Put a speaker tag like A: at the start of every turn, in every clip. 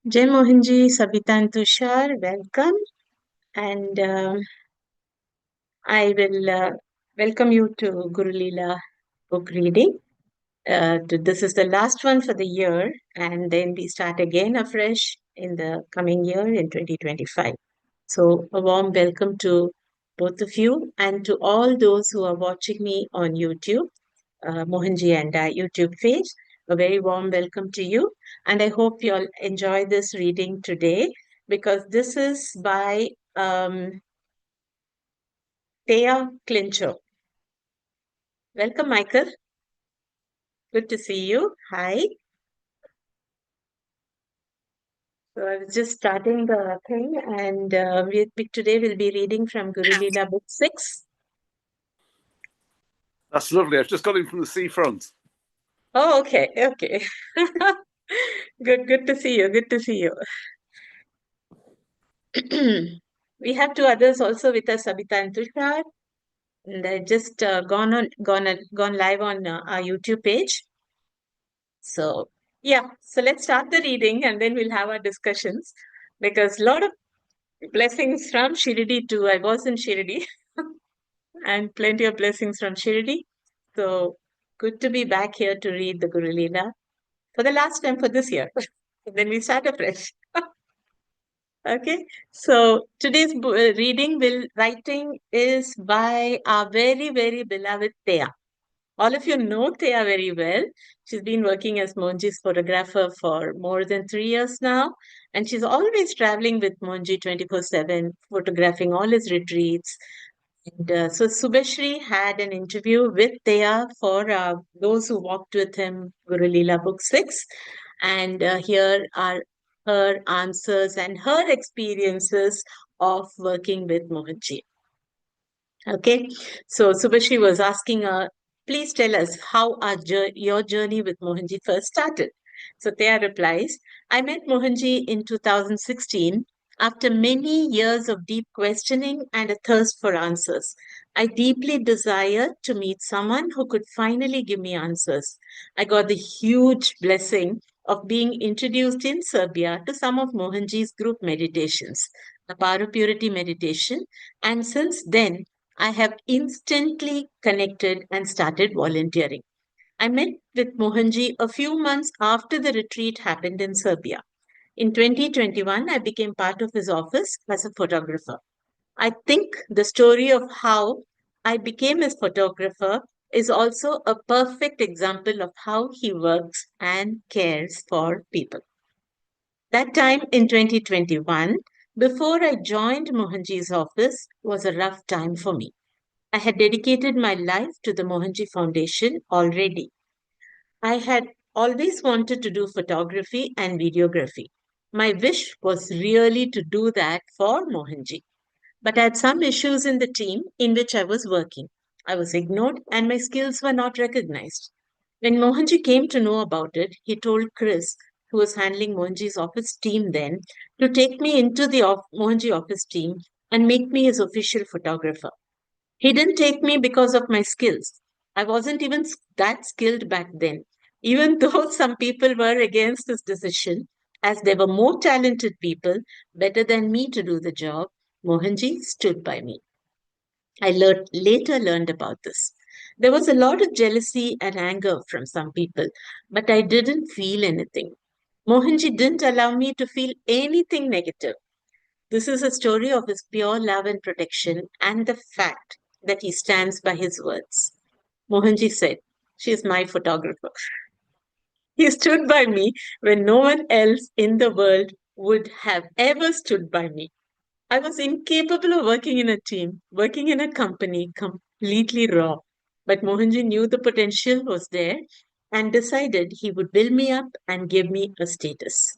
A: Jai Mohanji, Sabita and Tushar, welcome. And I will welcome you to Guru Leela book reading. This is the last one for the year, and then we start again afresh in the coming year in 2025. So, a warm welcome to both of you and to all those who are watching me on YouTube, Mohanji and I YouTube page. A very warm welcome to you. And I hope you all enjoy this reading today because this is by Thea Clincher. Welcome, Michael. Good to see you. Hi. So I was just starting the thing, and today we'll be reading from Guru Leela Book 6.
B: That's lovely. I've just got in from the seafront.
A: Oh, okay. Okay. Good to see you. Good to see you. We have two others also with us, Sabita and Tushar. And I just gone live on our YouTube page. So yeah, so let's start the reading and then we'll have our discussions because a lot of blessings from Shirdi too. I was in Shirdi and plenty of blessings from Shirdi. So good to be back here to read the Guru Leela for the last time for this year. Then we start afresh. Okay, so today's writing is by our very beloved Thea. All of you know Thea very well. She's been working as Monji's photographer for more than 3 years now, and she's always traveling with Monji 24/7, photographing all his retreats. And so Subhashri had an interview with Thea for those who walked with him, Guru Leela Book 6. And here are her answers and her experiences of working with Mohanji. Okay, so Subhashri was asking her, please tell us how your journey with Mohanji first started. So Thea replies, I met Mohanji in 2016 after many years of deep questioning and a thirst for answers. I deeply desired to meet someone who could finally give me answers. I got the huge blessing of being introduced in Serbia to some of Mohanji's group meditations, the Para Purity meditation, and since then, I have instantly connected and started volunteering. I met with Mohanji a few months after the retreat happened in Serbia. In 2021, I became part of his office as a photographer. I think the story of how I became his photographer is also a perfect example of how he works and cares for people. That time in 2021, before I joined Mohanji's office, was a rough time for me. I had dedicated my life to the Mohanji Foundation already. I had always wanted to do photography and videography. My wish was really to do that for Mohanji. But I had some issues in the team in which I was working. I was ignored and my skills were not recognized. When Mohanji came to know about it, he told Chris, who was handling Mohanji's office team then, to take me into the Mohanji office team and make me his official photographer. He didn't take me because of my skills. I wasn't even that skilled back then, even though some people were against this decision, as there were more talented people better than me to do the job. Mohanji stood by me. Later learned about this. There was a lot of jealousy and anger from some people, but I didn't feel anything. Mohanji didn't allow me to feel anything negative. This is a story of his pure love and protection and the fact that he stands by his words. Mohanji said, she is my photographer. He stood by me when no one else in the world would have ever stood by me. I was incapable of working in a team, working in a company completely raw. But Mohanji knew the potential was there and decided he would build me up and give me a status.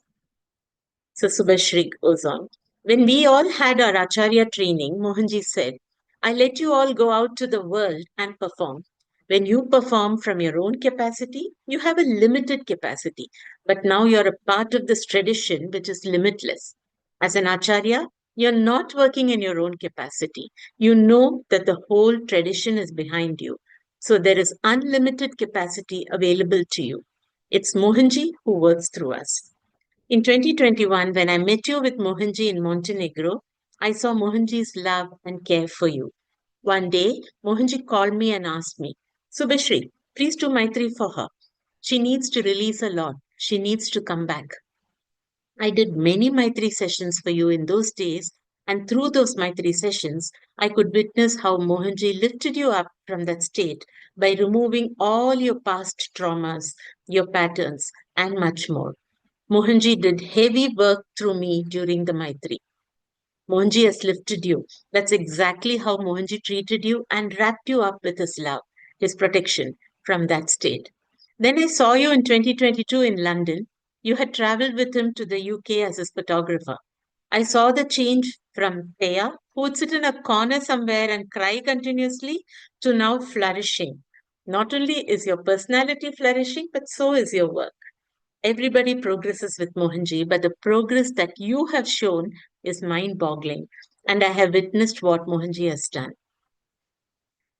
A: So Subhashri goes on. When we all had our Acharya training, Mohanji said, I let you all go out to the world and perform. When you perform from your own capacity, you have a limited capacity. But now you're a part of this tradition which is limitless. As an Acharya, you're not working in your own capacity. You know that the whole tradition is behind you. So there is unlimited capacity available to you. It's Mohanji who works through us. In 2021, when I met you with Mohanji in Montenegro, I saw Mohanji's love and care for you. One day, Mohanji called me and asked me, Subhashri, please do Maitri for her. She needs to release a lot. She needs to come back. I did many Maitri sessions for you in those days, and through those Maitri sessions, I could witness how Mohanji lifted you up from that state by removing all your past traumas, your patterns, and much more. Mohanji did heavy work through me during the Maitri. Mohanji has lifted you. That's exactly how Mohanji treated you and wrapped you up with his love, his protection from that state. Then I saw you in 2022 in London. You had traveled with him to the UK as his photographer. I saw the change from Thea, who would sit in a corner somewhere and cry continuously, to now flourishing. Not only is your personality flourishing, but so is your work. Everybody progresses with Mohanji, but the progress that you have shown is mind boggling. And I have witnessed what Mohanji has done.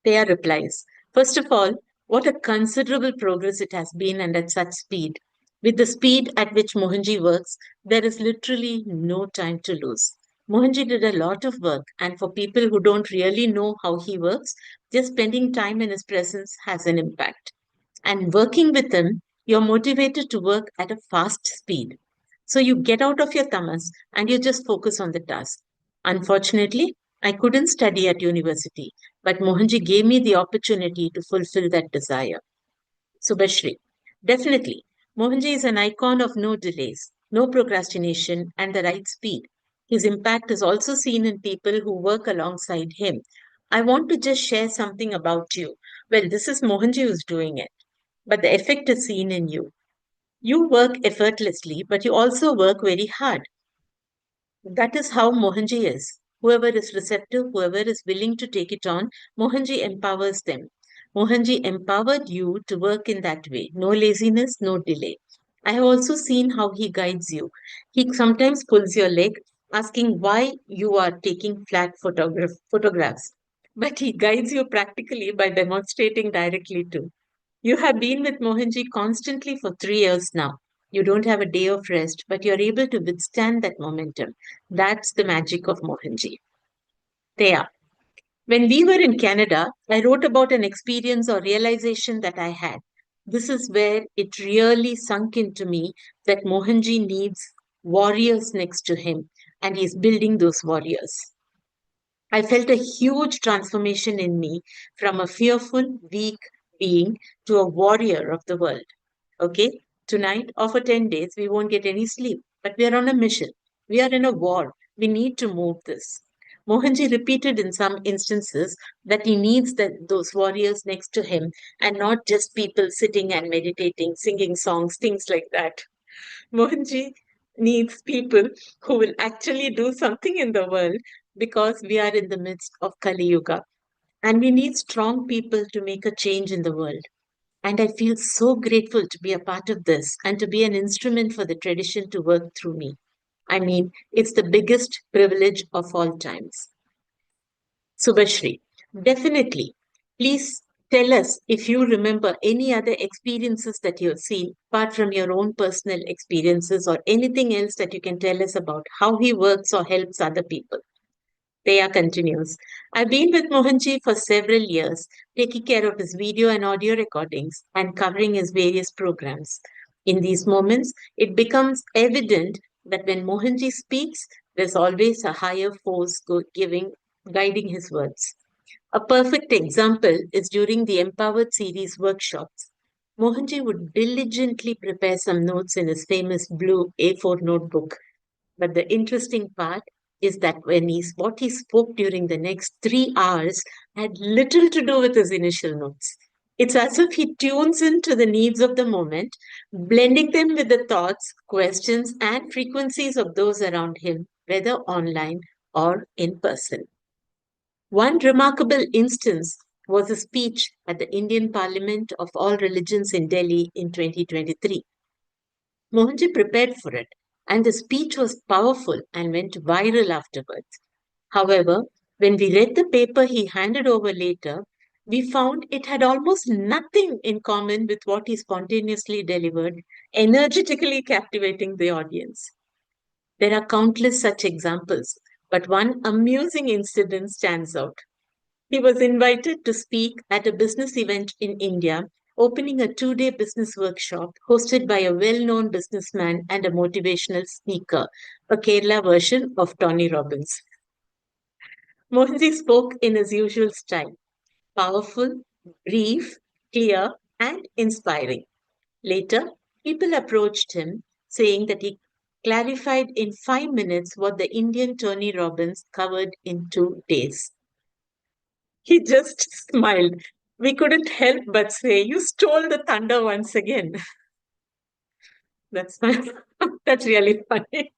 A: Thea replies, first of all, what a considerable progress it has been and at such speed. With the speed at which Mohanji works, there is literally no time to lose. Mohanji did a lot of work, and for people who don't really know how he works, just spending time in his presence has an impact. And working with him, you're motivated to work at a fast speed. So you get out of your tamas and you just focus on the task. Unfortunately, I couldn't study at university, but Mohanji gave me the opportunity to fulfill that desire. Subhashri. Definitely. Mohanji is an icon of no delays, no procrastination, and the right speed. His impact is also seen in people who work alongside him. I want to just share something about you. Well, this is Mohanji who's doing it, but the effect is seen in you. You work effortlessly, but you also work very hard. That is how Mohanji is. Whoever is receptive, whoever is willing to take it on, Mohanji empowers them. Mohanji empowered you to work in that way. No laziness, no delay. I have also seen how he guides you. He sometimes pulls your leg, asking why you are taking flat photographs. But he guides you practically by demonstrating directly too. You have been with Mohanji constantly for 3 years now. You don't have a day of rest, but you're able to withstand that momentum. That's the magic of Mohanji. Thea. When we were in Canada, I wrote about an experience or realization that I had. This is where it really sunk into me that Mohanji needs warriors next to him, and he's building those warriors. I felt a huge transformation in me from a fearful, weak being to a warrior of the world. Okay, tonight or for 10 days, we won't get any sleep, but we are on a mission. We are in a war. We need to move this. Mohanji repeated in some instances that he needs those warriors next to him and not just people sitting and meditating, singing songs, things like that. Mohanji needs people who will actually do something in the world because we are in the midst of Kali Yuga. And we need strong people to make a change in the world. And I feel so grateful to be a part of this and to be an instrument for the tradition to work through me. I mean, it's the biggest privilege of all times. Subhashri, definitely. Please tell us if you remember any other experiences that you've seen, apart from your own personal experiences, or anything else that you can tell us about how he works or helps other people. Teya continues. I've been with Mohanji for several years, taking care of his video and audio recordings and covering his various programs. In these moments, it becomes evident that when Mohanji speaks, there's always a higher force guiding his words. A perfect example is during the Empowered series workshops. Mohanji would diligently prepare some notes in his famous blue A4 notebook, but the interesting part is that what he spoke during the next 3 hours had little to do with his initial notes. It's as if he tunes into the needs of the moment, blending them with the thoughts, questions, and frequencies of those around him, whether online or in person. One remarkable instance was a speech at the Indian Parliament of All Religions in Delhi in 2023. Mohanji prepared for it, and the speech was powerful and went viral afterwards. However, when we read the paper he handed over later, We found it had almost nothing in common with what he spontaneously delivered, energetically captivating the audience. There are countless such examples, but one amusing incident stands out. He was invited to speak at a business event in India, opening a 2-day business workshop hosted by a well known businessman and a motivational speaker, a Kerala version of Tony Robbins. Mohanji spoke in his usual style, powerful, brief, clear, and inspiring. Later, people approached him saying that he clarified in 5 minutes what the Indian Tony Robbins covered in 2 days. He just smiled. We couldn't help but say, "You stole the thunder once again." That's fine. That's really funny.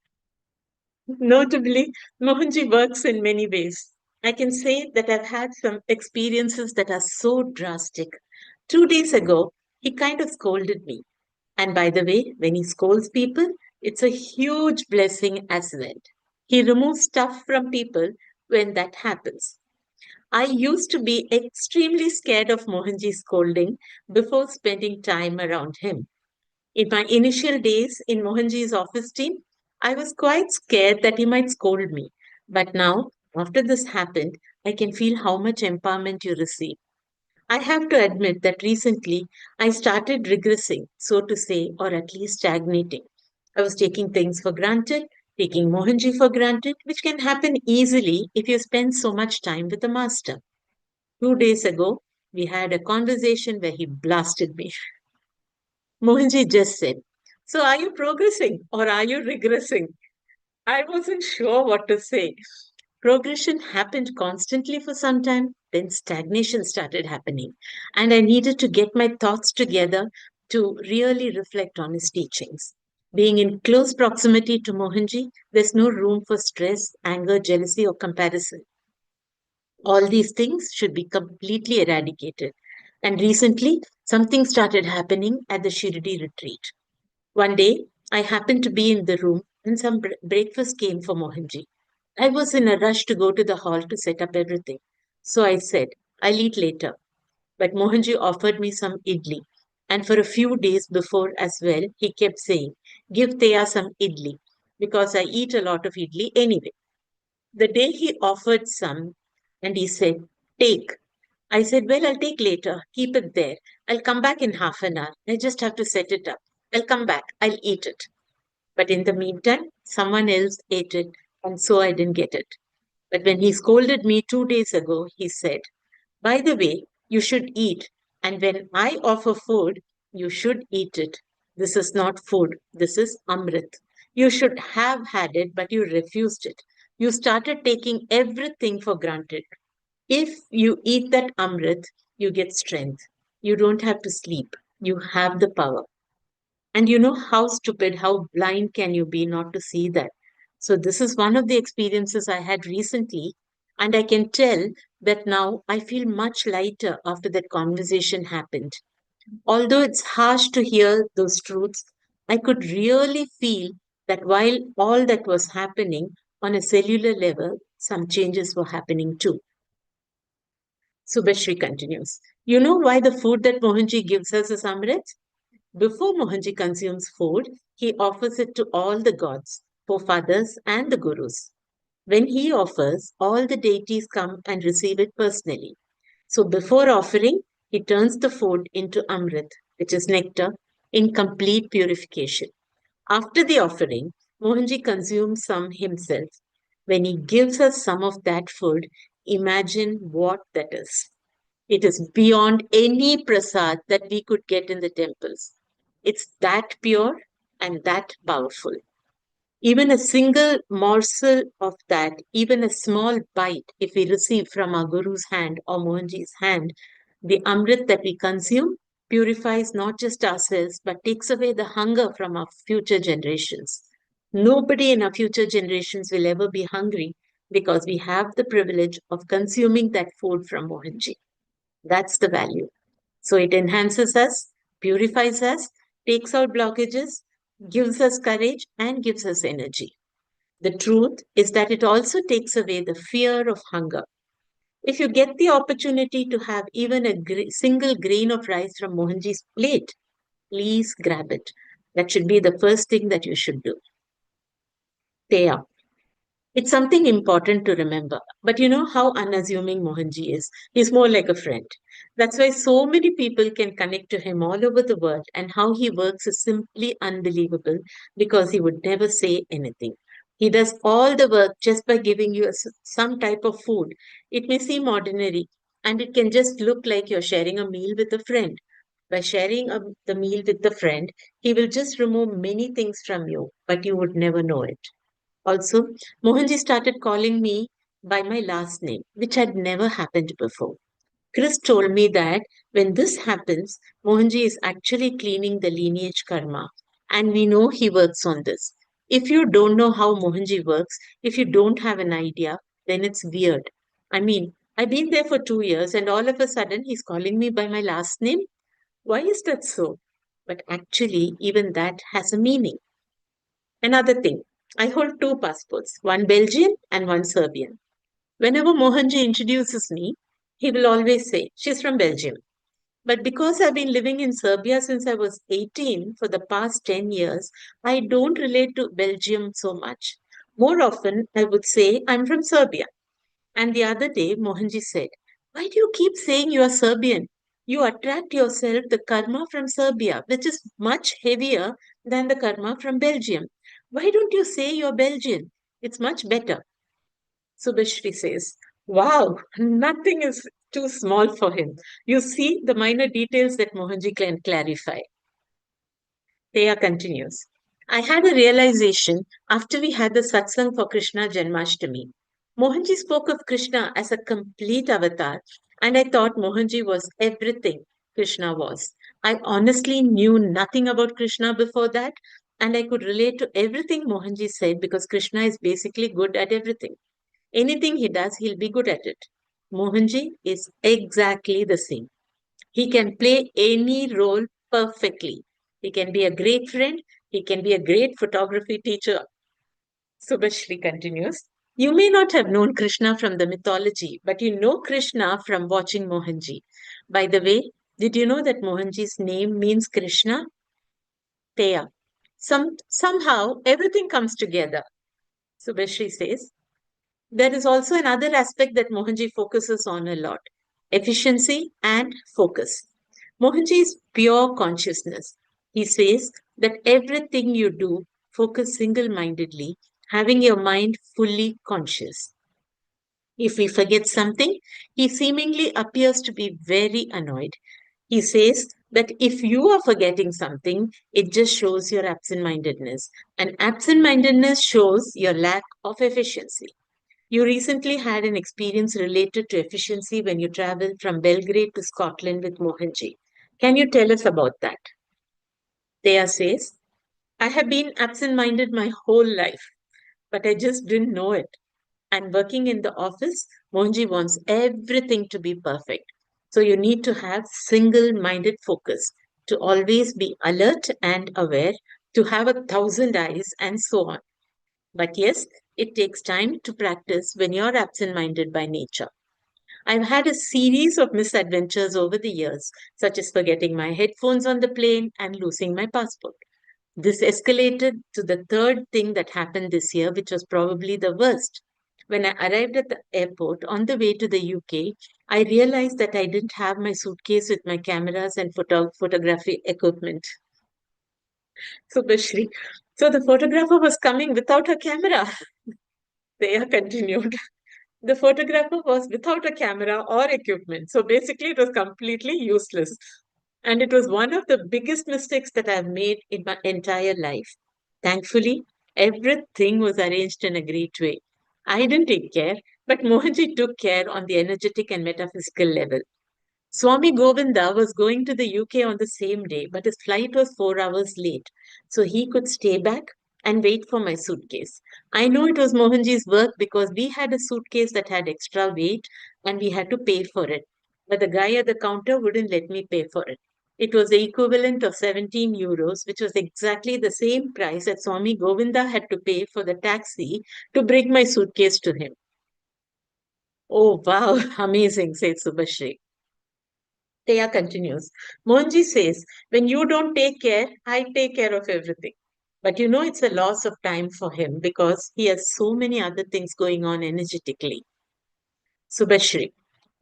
A: Notably, Mohanji works in many ways. I can say that I've had some experiences that are so drastic. 2 days ago, he kind of scolded me. And by the way, when he scolds people, it's a huge blessing as well. He removes stuff from people when that happens. I used to be extremely scared of Mohanji's scolding before spending time around him. In my initial days in Mohanji's office team, I was quite scared that he might scold me. But now, after this happened, I can feel how much empowerment you receive. I have to admit that recently I started regressing, so to say, or at least stagnating. I was taking things for granted, taking Mohanji for granted, which can happen easily if you spend so much time with the master. 2 days ago, we had a conversation where he blasted me. Mohanji just said, "So are you progressing or are you regressing?" I wasn't sure what to say. Progression happened constantly for some time, then stagnation started happening, and I needed to get my thoughts together to really reflect on his teachings. Being in close proximity to Mohanji, there's no room for stress, anger, jealousy, or comparison. All these things should be completely eradicated. And recently, something started happening at the Shirdi retreat. One day, I happened to be in the room and some breakfast came for Mohanji. I was in a rush to go to the hall to set up everything. So I said, "I'll eat later." But Mohanji offered me some idli. And for a few days before as well, he kept saying, "Give Thea some idli," because I eat a lot of idli anyway. The day he offered some and he said, "Take." I said, "Well, I'll take later. Keep it there. I'll come back in half an hour. I just have to set it up. I'll come back. I'll eat it." But in the meantime, someone else ate it, and so I didn't get it. But when he scolded me 2 days ago, he said, "By the way, you should eat. And when I offer food, you should eat it. This is not food. This is Amrit. You should have had it, but you refused it. You started taking everything for granted. If you eat that Amrit, you get strength. You don't have to sleep. You have the power." And you know how stupid, how blind can you be not to see that? So, this is one of the experiences I had recently. And I can tell that now I feel much lighter after that conversation happened. Although it's harsh to hear those truths, I could really feel that while all that was happening on a cellular level, some changes were happening too. Subhashri continues. You know why the food that Mohanji gives us is Amrit? Before Mohanji consumes food, he offers it to all the gods, forefathers, and the gurus. When he offers, all the deities come and receive it personally. So before offering, he turns the food into Amrit, which is nectar, in complete purification. After the offering, Mohanji consumes some himself. When he gives us some of that food, imagine what that is. It is beyond any prasad that we could get in the temples. It's that pure and that powerful. Even a single morsel of that, even a small bite, if we receive from our Guru's hand or Mohanji's hand, the Amrit that we consume purifies not just ourselves but takes away the hunger from our future generations. Nobody in our future generations will ever be hungry because we have the privilege of consuming that food from Mohanji. That's the value. So it enhances us, purifies us, takes out blockages, gives us courage, and gives us energy. The truth is that it also takes away the fear of hunger. If you get the opportunity to have even a single grain of rice from Mohanji's plate, please grab it. That should be the first thing that you should do. Pay up. It's something important to remember. But you know how unassuming Mohanji is. He's more like a friend. That's why so many people can connect to him all over the world, and how he works is simply unbelievable because he would never say anything. He does all the work just by giving you some type of food. It may seem ordinary, and it can just look like you're sharing a meal with a friend. By sharing the meal with the friend, he will just remove many things from you, but you would never know it. Also, Mohanji started calling me by my last name, which had never happened before. Chris told me that when this happens, Mohanji is actually cleaning the lineage karma, and we know he works on this. If you don't know how Mohanji works, if you don't have an idea, then it's weird. I mean, I've been there for 2 years, and all of a sudden he's calling me by my last name. Why is that so? But actually, even that has a meaning. Another thing, I hold two passports, one Belgian and one Serbian. Whenever Mohanji introduces me, he will always say, she's from Belgium. But because I've been living in Serbia since I was 18 for the past 10 years, I don't relate to Belgium so much. More often, I would say, I'm from Serbia. And the other day, Mohanji said, why do you keep saying you are Serbian? You attract yourself the karma from Serbia, which is much heavier than the karma from Belgium. Why don't you say you're Belgian? It's much better. Subhashri says, wow, nothing is too small for him. You see the minor details that Mohanji can clarify. Thea continues. I had a realization after we had the satsang for Krishna Janmashtami. Mohanji spoke of Krishna as a complete avatar, and I thought Mohanji was everything Krishna was. I honestly knew nothing about Krishna before that, and I could relate to everything Mohanji said because Krishna is basically good at everything. Anything he does, he'll be good at it. Mohanji is exactly the same. He can play any role perfectly. He can be a great friend. He can be a great photography teacher. Subhashri continues. You may not have known Krishna from the mythology, but you know Krishna from watching Mohanji. By the way, did you know that Mohanji's name means Krishna? Teya. Somehow everything comes together. Subhashri says, there is also another aspect that Mohanji focuses on a lot: efficiency and focus. Mohanji is pure consciousness. He says that everything you do, focus single mindedly, having your mind fully conscious. If we forget something, he seemingly appears to be very annoyed. He says that if you are forgetting something, it just shows your absent mindedness. And absent mindedness shows your lack of efficiency. You recently had an experience related to efficiency when you traveled from Belgrade to Scotland with Mohanji. Can you tell us about that? Thea says, I have been absent minded my whole life, but I just didn't know it. And working in the office, Mohanji wants everything to be perfect. So you need to have single minded focus, to always be alert and aware, to have 1,000 eyes, and so on. But yes, it takes time to practice when you're absent minded by nature. I've had a series of misadventures over the years, such as forgetting my headphones on the plane and losing my passport. This escalated to the third thing that happened this year, which was probably the worst. When I arrived at the airport on the way to the UK, I realized that I didn't have my suitcase with my cameras and photography equipment. So, Bashri, so the photographer was coming without her camera. They continued. The photographer was without a camera or equipment. So basically, it was completely useless. And it was one of the biggest mistakes that I've made in my entire life. Thankfully, everything was arranged in a great way. I didn't take care, but Mohanji took care on the energetic and metaphysical level. Swami Govinda was going to the UK on the same day, but his flight was 4 hours late, so he could stay back and wait for my suitcase. I know it was Mohanji's work because we had a suitcase that had extra weight and we had to pay for it. But the guy at the counter wouldn't let me pay for it. It was the equivalent of 17 euros, which was exactly the same price that Swami Govinda had to pay for the taxi to bring my suitcase to him. Oh, wow. Amazing, says Subhashri. Teya continues. Mohanji says, when you don't take care, I take care of everything. But you know, it's a loss of time for him because he has so many other things going on energetically. Subhashri.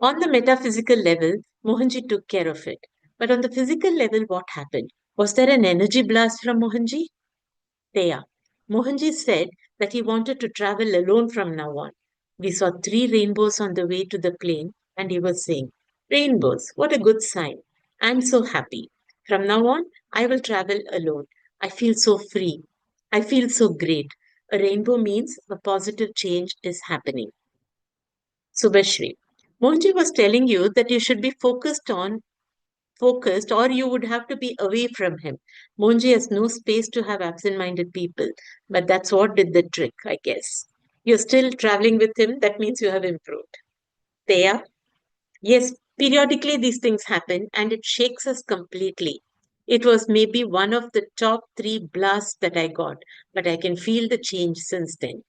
A: On the metaphysical level, Mohanji took care of it. But on the physical level, what happened? Was there an energy blast from Mohanji? Teya. Mohanji said that he wanted to travel alone from now on. We saw three rainbows on the way to the plane, and he was saying, Rainbows, what a good sign. I'm so happy. From now on, I will travel alone. I feel so free. I feel so great. A rainbow means a positive change is happening. Subhashri. Mohanji was telling you that you should be focused or you would have to be away from him. Mohanji has no space to have absent-minded people, but that's what did the trick, I guess. You're still traveling with him, that means you have improved. Teya, yes, periodically these things happen and it shakes us completely. It was maybe one of the top three blasts that I got, but I can feel the change since then.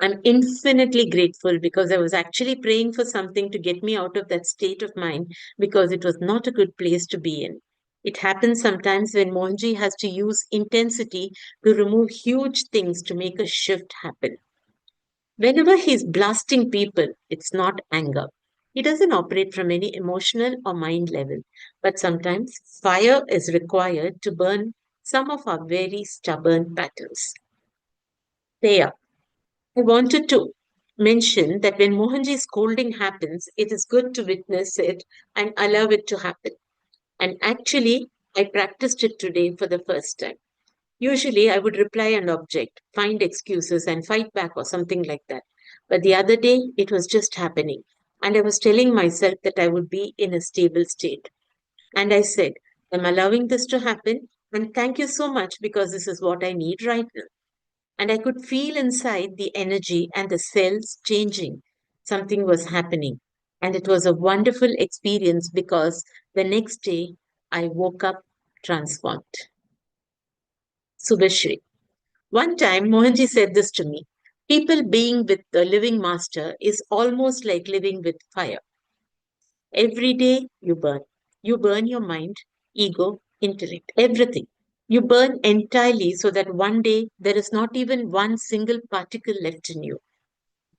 A: I'm infinitely grateful because I was actually praying for something to get me out of that state of mind because it was not a good place to be in. It happens sometimes when Mohanji has to use intensity to remove huge things to make a shift happen. Whenever he's blasting people, it's not anger. He doesn't operate from any emotional or mind level, but sometimes fire is required to burn some of our very stubborn patterns. There. I wanted to mention that when Mohanji's scolding happens, it is good to witness it and allow it to happen. And actually, I practiced it today for the first time. Usually, I would reply and object, find excuses, and fight back or something like that. But the other day, it was just happening. And I was telling myself that I would be in a stable state. And I said, I'm allowing this to happen. And thank you so much because this is what I need right now. And I could feel inside the energy and the cells changing. Something was happening. And it was a wonderful experience because the next day I woke up transformed. Subhashri. One time Mohanji said this to me. People being with the living master is almost like living with fire. Every day you burn. You burn your mind, ego, intellect, everything. You burn entirely so that one day there is not even one single particle left in you.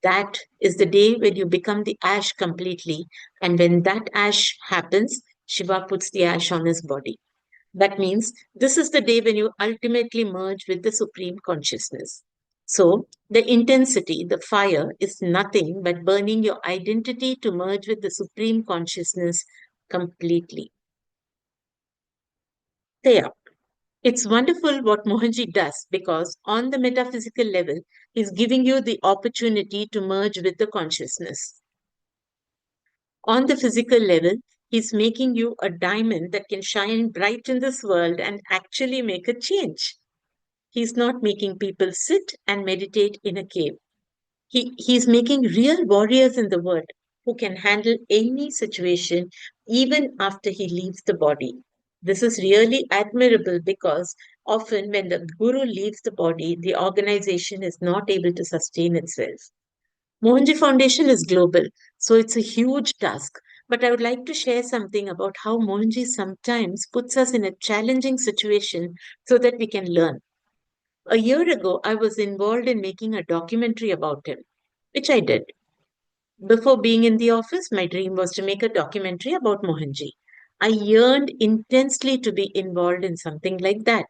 A: That is the day when you become the ash completely. And when that ash happens, Shiva puts the ash on his body. That means this is the day when you ultimately merge with the Supreme Consciousness. So, the intensity, the fire, is nothing but burning your identity to merge with the Supreme Consciousness completely. There. It's wonderful what Mohanji does because, on the metaphysical level, he's giving you the opportunity to merge with the consciousness. On the physical level, he's making you a diamond that can shine bright in this world and actually make a change. He's not making people sit and meditate in a cave. He's making real warriors in the world who can handle any situation even after he leaves the body. This is really admirable because often when the guru leaves the body, the organization is not able to sustain itself. Mohanji Foundation is global, so it's a huge task. But I would like to share something about how Mohanji sometimes puts us in a challenging situation so that we can learn. A year ago, I was involved in making a documentary about him, which I did. Before being in the office, my dream was to make a documentary about Mohanji. I yearned intensely to be involved in something like that.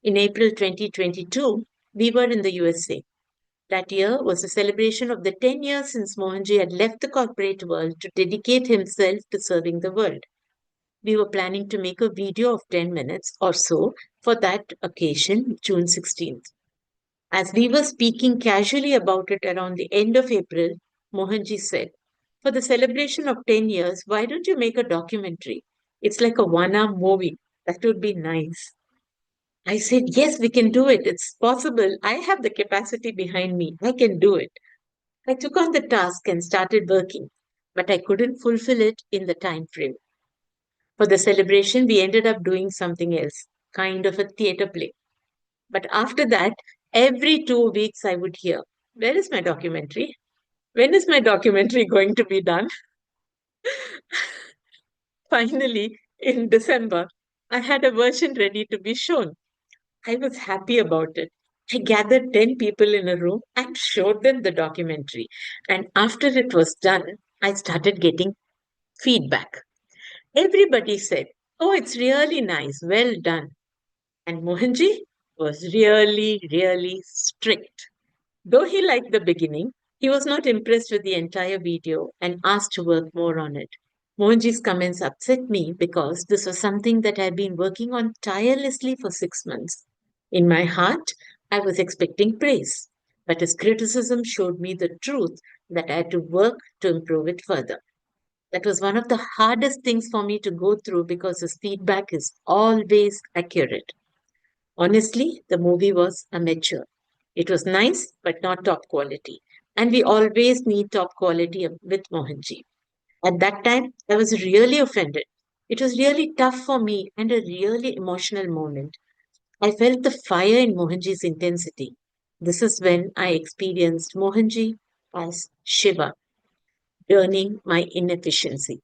A: In April 2022, we were in the USA. That year was a celebration of the 10 years since Mohanji had left the corporate world to dedicate himself to serving the world. We were planning to make a video of 10 minutes or so for that occasion, June 16th. As we were speaking casually about it around the end of April, Mohanji said, for the celebration of 10 years, why don't you make a documentary? It's like a 1 hour movie. That would be nice. I said, yes, we can do it. It's possible. I have the capacity behind me. I can do it. I took on the task and started working, but I couldn't fulfill it in the time frame. For the celebration, we ended up doing something else, kind of a theater play. But after that, every 2 weeks I would hear, where is my documentary? When is my documentary going to be done? Finally, in December, I had a version ready to be shown. I was happy about it. I gathered 10 people in a room and showed them the documentary. And after it was done, I started getting feedback. Everybody said, "Oh, it's really nice, well done." And Mohanji was really, really strict. Though he liked the beginning, he was not impressed with the entire video and asked to work more on it. Mohanji's comments upset me because this was something that I'd been working on tirelessly for 6 months. In my heart, I was expecting praise, but his criticism showed me the truth that I had to work to improve it further. That was one of the hardest things for me to go through because his feedback is always accurate. Honestly, the movie was amateur. It was nice, but not top quality. And we always need top quality with Mohanji. At that time, I was really offended. It was really tough for me and a really emotional moment. I felt the fire in Mohanji's intensity. This is when I experienced Mohanji as Shiva, burning my inefficiency.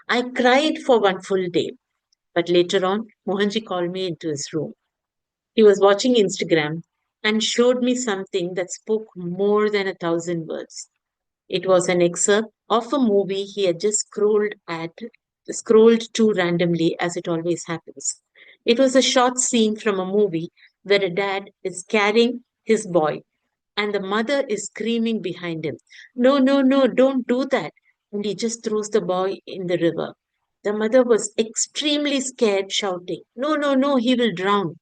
A: I cried for one full day, but later on, Mohanji called me into his room. He was watching Instagram and showed me something that spoke more than 1,000 words. It was an excerpt of a movie he had just scrolled to randomly, as it always happens. It was a short scene from a movie where a dad is carrying his boy and the mother is screaming behind him, "No, no, no, don't do that." And he just throws the boy in the river. The mother was extremely scared, shouting, "No, no, no, he will drown."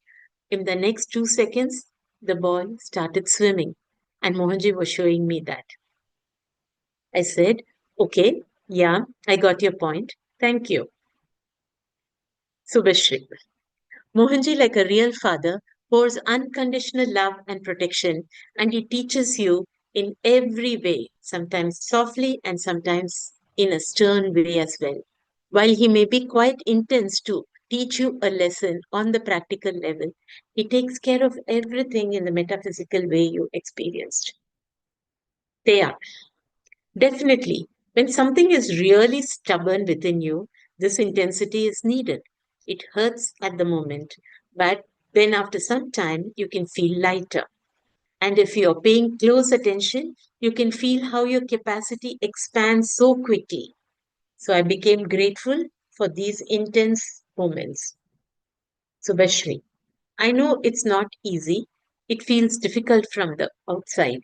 A: In the next 2 seconds, the boy started swimming, and Mohanji was showing me that. I said, "Okay, yeah, I got your point. Thank you." Subhashri. Mohanji, like a real father, pours unconditional love and protection, and he teaches you in every way, sometimes softly and sometimes in a stern way as well. While he may be quite intense to teach you a lesson on the practical level, he takes care of everything in the metaphysical way you experienced. They are. Definitely. When something is really stubborn within you, this intensity is needed. It hurts at the moment, but then after some time, you can feel lighter. And if you're paying close attention, you can feel how your capacity expands so quickly. So I became grateful for these intense moments. Subhashri, I know it's not easy. It feels difficult from the outside,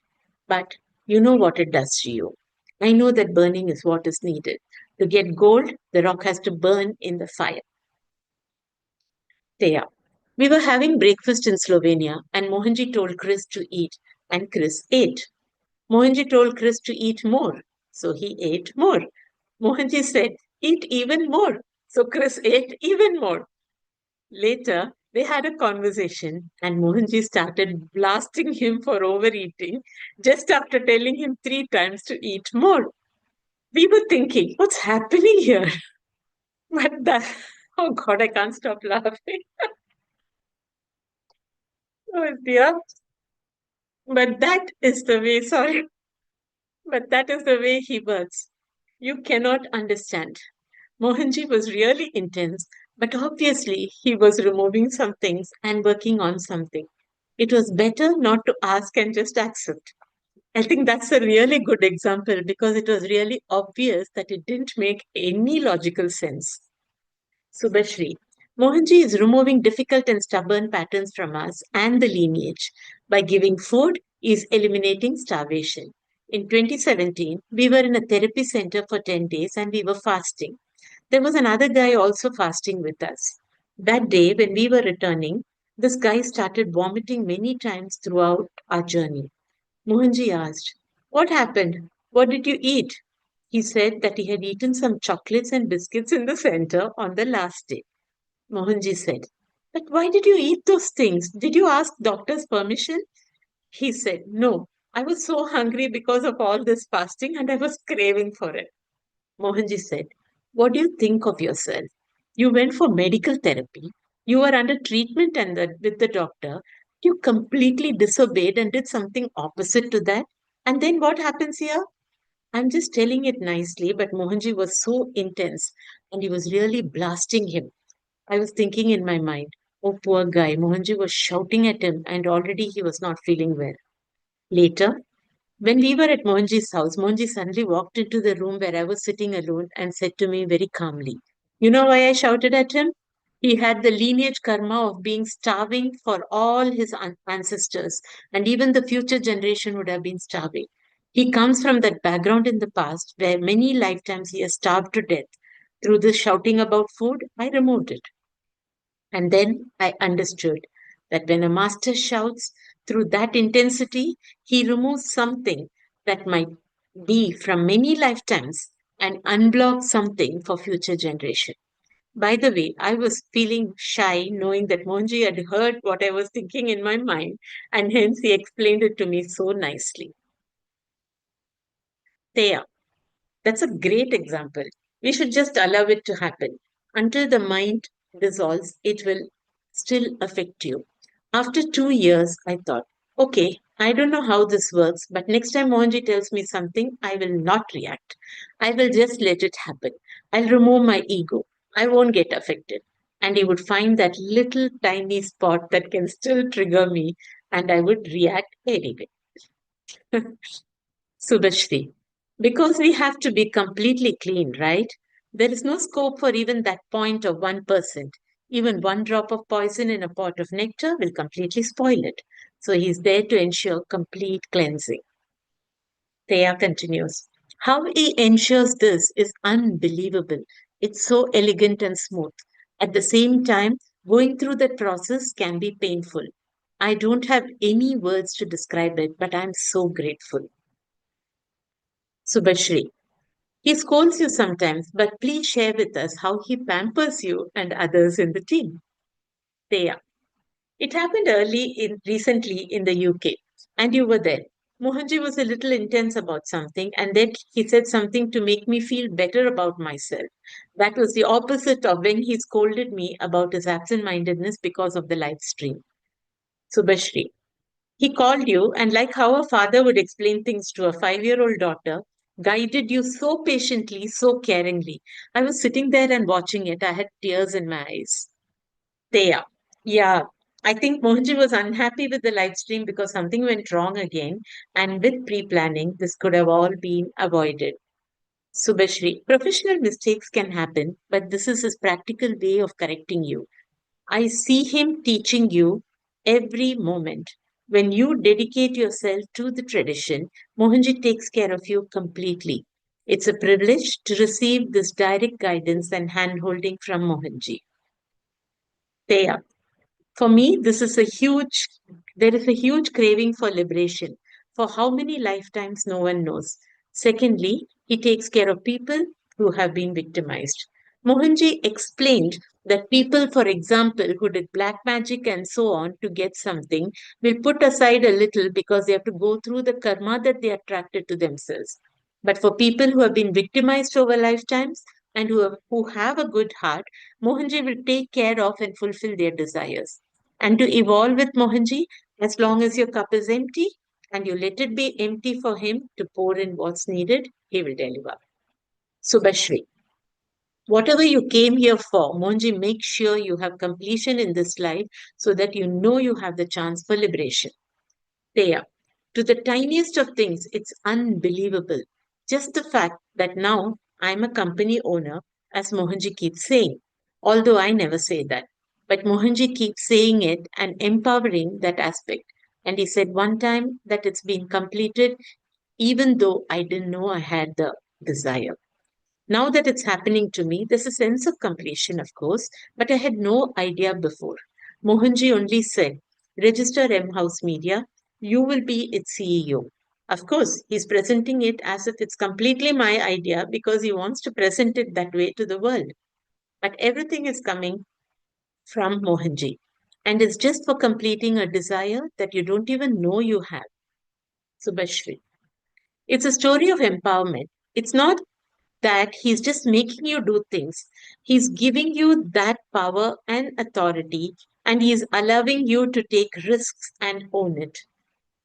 A: but you know what it does to you. I know that burning is what is needed. To get gold, the rock has to burn in the fire. Teya. We were having breakfast in Slovenia, and Mohanji told Chris to eat, and Chris ate. Mohanji told Chris to eat more, so he ate more. Mohanji said, "Eat even more," so Chris ate even more. Later, they had a conversation, and Mohanji started blasting him for overeating just after telling him 3 times to eat more. We were thinking, what's happening here? But that, oh God, I can't stop laughing. Oh dear. But that is the way, sorry, but that is the way he works. You cannot understand. Mohanji was really intense, but obviously he was removing some things and working on something. It was better not to ask and just accept. I think that's a really good example because it was really obvious that it didn't make any logical sense. Subhashri, Mohanji is removing difficult and stubborn patterns from us and the lineage. By giving food, he is eliminating starvation. In 2017, we were in a therapy center for 10 days and we were fasting. There was another guy also fasting with us. That day, when we were returning, this guy started vomiting many times throughout our journey. Mohanji asked, "What happened? What did you eat?" He said that he had eaten some chocolates and biscuits in the center on the last day. Mohanji said, "But why did you eat those things? Did you ask doctor's permission?" He said, "No, I was so hungry because of all this fasting and I was craving for it." Mohanji said, "What do you think of yourself? You went for medical therapy. You were under treatment with the doctor. You completely disobeyed and did something opposite to that. And then what happens here? I'm just telling it nicely, but Mohanji was so intense and he was really blasting him. I was thinking in my mind, oh, poor guy. Mohanji was shouting at him and already he was not feeling well. Later, when we were at Mohanji's house, Mohanji suddenly walked into the room where I was sitting alone and said to me very calmly, you know why I shouted at him? He had the lineage karma of being starving for all his ancestors, and even the future generation would have been starving. He comes from that background in the past where many lifetimes he has starved to death. Through this shouting about food, I removed it. And then I understood that when a master shouts through that intensity, he removes something that might be from many lifetimes and unblocks something for future generation. By the way, I was feeling shy knowing that Monji had heard what I was thinking in my mind, and hence he explained it to me so nicely. Thea, that's a great example. We should just allow it to happen. Until the mind dissolves, it will still affect you. After 2 years, I thought, okay, I don't know how this works, but next time Mohanji tells me something, I will not react. I will just let it happen. I'll remove my ego. I won't get affected. And he would find that little tiny spot that can still trigger me, and I would react anyway. Subhashri, because we have to be completely clean, right? There is no scope for even that point of 1%. Even one drop of poison in a pot of nectar will completely spoil it. So he's there to ensure complete cleansing. Thea continues. How he ensures this is unbelievable. It's so elegant and smooth. At the same time, going through that process can be painful. I don't have any words to describe it, but I'm so grateful. Subhashri, he scolds you sometimes, but please share with us how he pampers you and others in the team. Thea. It happened recently in the UK, and you were there. Mohanji was a little intense about something, and then he said something to make me feel better about myself. That was the opposite of when he scolded me about his absent-mindedness because of the live stream. Subhashri. He called you, and like how a father would explain things to a 5-year-old daughter, guided you so patiently, so caringly. I was sitting there and watching it. I had tears in my eyes. Thea. Yeah, I think Mohanji was unhappy with the live stream because something went wrong again. And with pre planning, this could have all been avoided. Subhashri, professional mistakes can happen, but this is his practical way of correcting you. I see him teaching you every moment. When you dedicate yourself to the tradition, Mohanji takes care of you completely. It's a privilege to receive this direct guidance and hand holding from Mohanji. Teya, for me, there is a huge craving for liberation. For how many lifetimes, no one knows. Secondly, he takes care of people who have been victimized. Mohanji explained that people, for example, who did black magic and so on to get something, will put aside a little because they have to go through the karma that they attracted to themselves. But for people who have been victimized over lifetimes and who have a good heart, Mohanji will take care of and fulfill their desires. And to evolve with Mohanji, as long as your cup is empty and you let it be empty for him to pour in what's needed, he will deliver. Subhashri, whatever you came here for, Mohanji, make sure you have completion in this life so that you know you have the chance for liberation. There, to the tiniest of things, it's unbelievable. Just the fact that now I'm a company owner, as Mohanji keeps saying, although I never say that. But Mohanji keeps saying it and empowering that aspect. And he said one time that it's been completed, even though I didn't know I had the desire. Now that it's happening to me, there's a sense of completion, of course, but I had no idea before. Mohanji only said, register M House Media, you will be its CEO. Of course, he's presenting it as if it's completely my idea because he wants to present it that way to the world. But everything is coming from Mohanji and is just for completing a desire that you don't even know you have. Subhashri. It's a story of empowerment. It's not that he's just making you do things. He's giving you that power and authority, and he's allowing you to take risks and own it.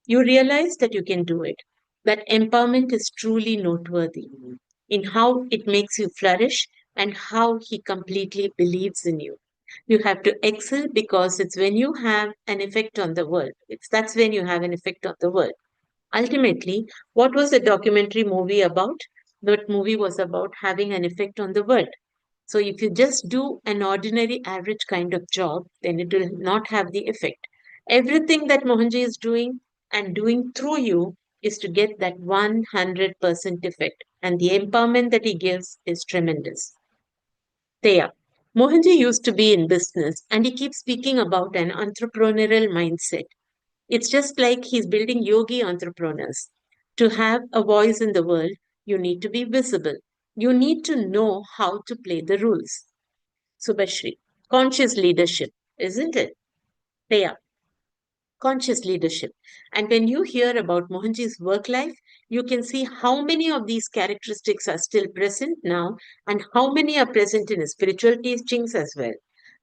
A: You realize that you can do it. That empowerment is truly noteworthy in how it makes you flourish and how he completely believes in you. You have to excel because it's when you have an effect on the world. That's when you have an effect on the world. Ultimately, what was the documentary movie about? That movie was about having an effect on the world. So if you just do an ordinary average kind of job, then it will not have the effect. Everything that Mohanji is doing and doing through you is to get that 100% effect. And the empowerment that he gives is tremendous. There. Mohanji used to be in business and he keeps speaking about an entrepreneurial mindset. It's just like he's building yogi entrepreneurs. To have a voice in the world, you need to be visible. You need to know how to play the rules. Subhashri, conscious leadership, isn't it? Yeah, conscious leadership. And when you hear about Mohanji's work life, you can see how many of these characteristics are still present now and how many are present in his spiritual teachings as well.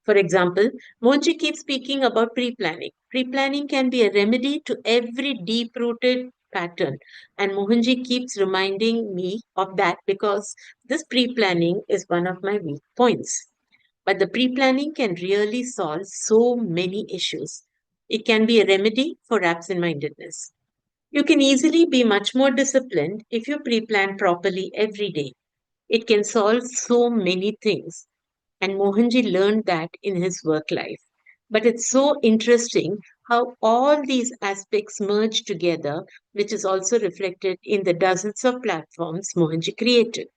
A: For example, Mohanji keeps speaking about pre planning. Pre planning can be a remedy to every deep rooted pattern. And Mohanji keeps reminding me of that because this pre planning is one of my weak points. But the pre planning can really solve so many issues. It can be a remedy for absent mindedness. You can easily be much more disciplined if you pre plan properly every day. It can solve so many things. And Mohanji learned that in his work life. But it's so interesting how all these aspects merge together, which is also reflected in the dozens of platforms Mohanji created.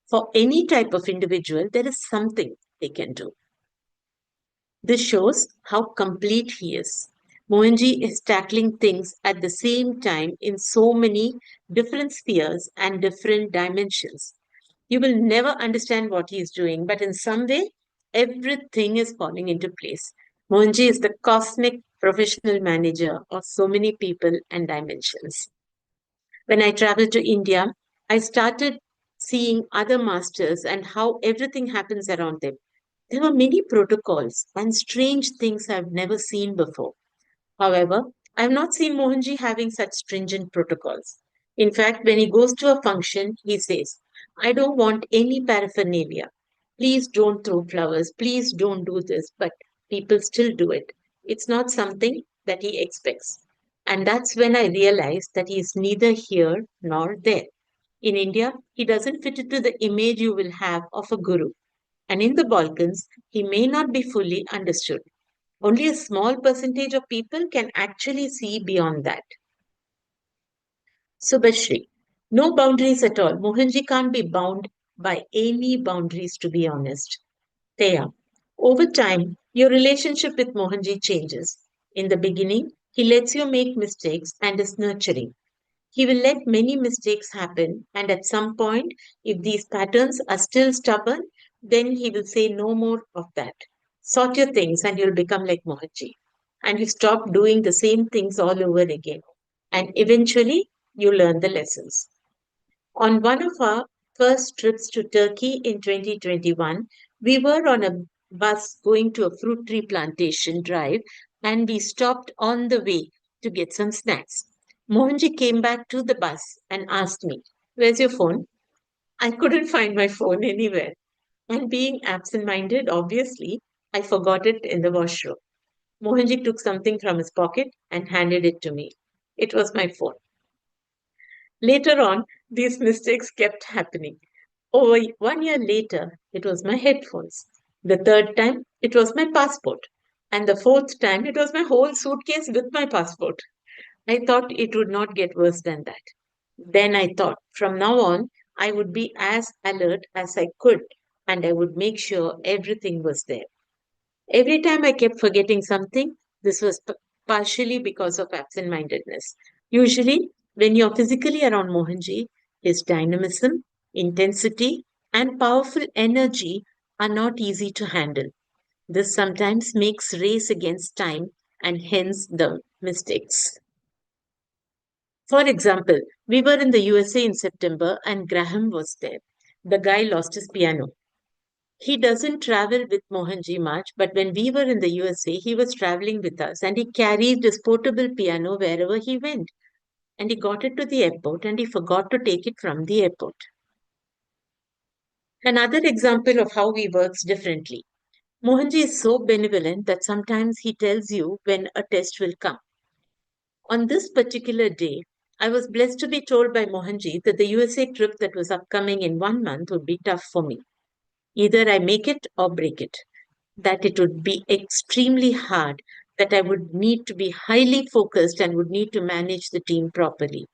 A: For any type of individual, there is something they can do. This shows how complete he is. Mohanji is tackling things at the same time in so many different spheres and different dimensions. You will never understand what he is doing, but in some way, everything is falling into place. Mohanji is the cosmic professional manager of so many people and dimensions. When I traveled to India, I started seeing other masters and how everything happens around them. There were many protocols and strange things I've never seen before. However, I have not seen Mohanji having such stringent protocols. In fact, when he goes to a function, he says, I don't want any paraphernalia. Please don't throw flowers. Please don't do this. But people still do it. It's not something that he expects. And that's when I realized that he is neither here nor there. In India, he doesn't fit into the image you will have of a guru. And in the Balkans, he may not be fully understood. Only a small percentage of people can actually see beyond that. Subhashri, no boundaries at all. Mohanji can't be bound by any boundaries, to be honest. Teya, over time, your relationship with Mohanji changes. In the beginning, he lets you make mistakes and is nurturing. He will let many mistakes happen, and at some point, if these patterns are still stubborn, then he will say no more of that. Sort your things, and you'll become like Mohanji. And you stop doing the same things all over again. And eventually, you learn the lessons. On one of our first trips to Turkey in 2021, we were on a bus going to a fruit tree plantation drive and we stopped on the way to get some snacks. Mohanji came back to the bus and asked me, Where's your phone? I couldn't find my phone anywhere. And being absent minded, obviously, I forgot it in the washroom. Mohanji took something from his pocket and handed it to me. It was my phone. Later on, these mistakes kept happening. Over 1 year later, it was my headphones. The third time, it was my passport. And the fourth time, it was my whole suitcase with my passport. I thought it would not get worse than that. Then I thought, from now on, I would be as alert as I could and I would make sure everything was there. Every time I kept forgetting something, this was partially because of absent mindedness. Usually, when you're physically around Mohanji, his dynamism, intensity, and powerful energy are not easy to handle. This sometimes makes race against time and hence the mistakes. For example, we were in the USA in September and Graham was there. The guy lost his piano. He doesn't travel with Mohanji much, but when we were in the USA, he was traveling with us and he carried his portable piano wherever he went. and he got it to the airport and he forgot to take it from the airport. Another example of how he works differently. Mohanji is so benevolent that sometimes he tells you when a test will come. On this particular day, I was blessed to be told by Mohanji that the USA trip that was upcoming in 1 month would be tough for me. Either I make it or break it. That it would be extremely hard, that I would need to be highly focused and would need to manage the team properly.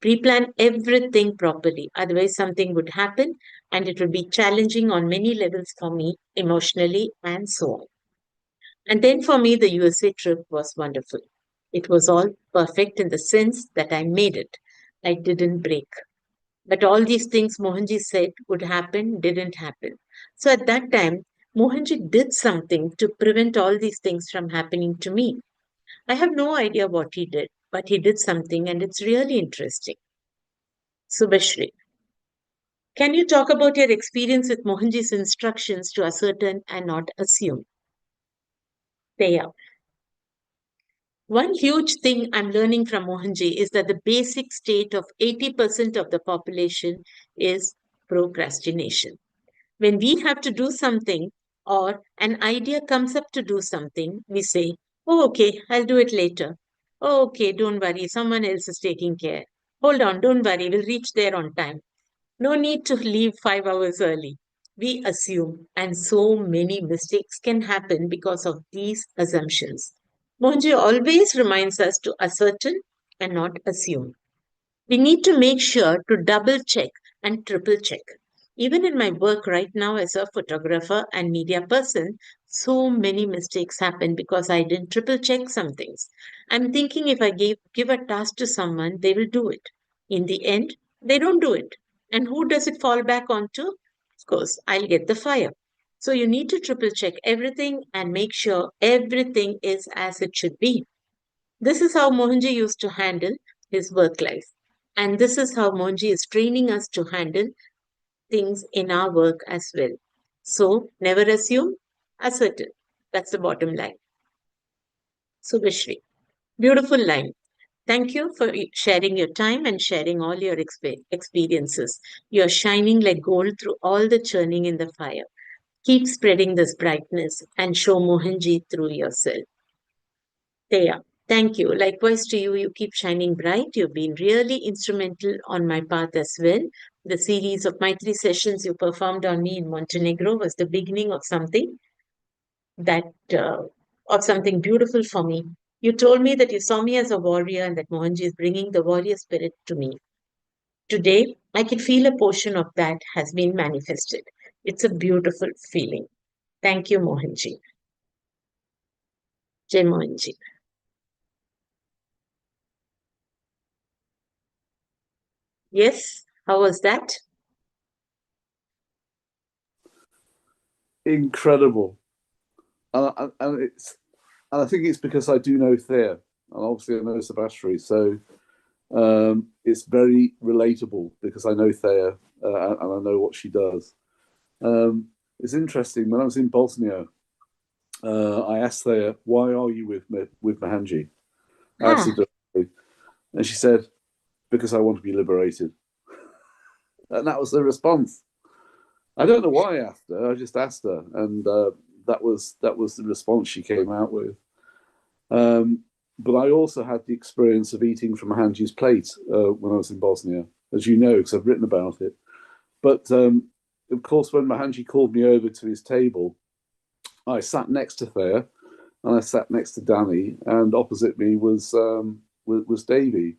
A: Pre-plan everything properly. Otherwise, something would happen and it would be challenging on many levels for me, emotionally, and so on. And then for me, the USA trip was wonderful. It was all perfect in the sense that I made it. I didn't break. But all these things Mohanji said would happen didn't happen. So at that time, Mohanji did something to prevent all these things from happening to me. I have no idea what he did, but he did something and it's really interesting. Subashri, can you talk about your experience with Mohanji's instructions to ascertain and not assume? Teya. One huge thing I'm learning from Mohanji is that the basic state of 80% of the population is procrastination. When we have to do something or an idea comes up to do something, we say, oh, okay, I'll do it later. Oh, okay, don't worry, someone else is taking care. Hold on, don't worry, we'll reach there on time. No need to leave 5 hours early. We assume, and so many mistakes can happen because of these assumptions. Monji always reminds us to ascertain and not assume. We need to make sure to double check and triple check. Even in my work right now as a photographer and media person, so many mistakes happen because I didn't triple check some things. I'm thinking if I give a task to someone, they will do it. In the end, they don't do it. And who does it fall back onto? Of course, I'll get the fire. So you need to triple check everything and make sure everything is as it should be. This is how Mohanji used to handle his work life. And this is how Mohanji is training us to handle things in our work as well. So never assume, ascertain. That's the bottom line. Subhashri, beautiful line. Thank you for sharing your time and sharing all your experiences. You're shining like gold through all the churning in the fire. Keep spreading this brightness and show Mohanji through yourself. Thea, thank you. Likewise to you, you keep shining bright. You've been really instrumental on my path as well. The series of Maitri sessions you performed on me in Montenegro was the beginning that uh, of something beautiful for me. You told me that you saw me as a warrior and that Mohanji is bringing the warrior spirit to me. Today, I can feel a portion of that has been manifested. It's a beautiful feeling. Thank you, Mohanji. Jai Mohanji. Yes, how was that?
B: Incredible. And I think it's because I do know Thea, and obviously I know Sebastian, so it's very relatable because I know Thea and I know what she does. It's interesting. When I was in Bosnia, I asked Thea, "Why are you with Mohanji?" I asked her
A: Ah,
B: directly, and she said, "Because I want to be liberated." And that was the response. I don't know why I asked her. I just asked her, and that was the response she came out with. Um, but I also had the experience of eating from Mohanji's plate when I was in Bosnia, as you know, because I've written about it. But of course, when Mohanji called me over to his table, I sat next to Thea and I sat next to Danny, and opposite me was Davy.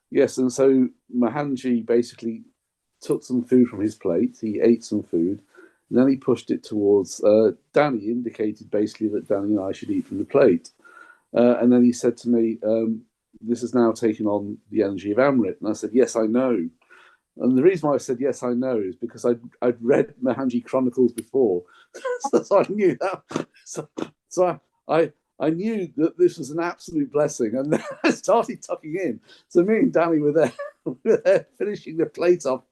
B: Yes, and so Mohanji basically took some food from his plate. He ate some food. And then he pushed it towards Danny, indicated basically that Danny and I should eat from the plate. And then he said to me, "This has now taken on the energy of Amrit." And I said, "Yes, I know." And the reason why I said yes, I know, is because I'd read Mohanji Chronicles before, so I knew that. So I knew that this was an absolute blessing, and then I started tucking in. So me and Danny were there, we were there finishing the plate off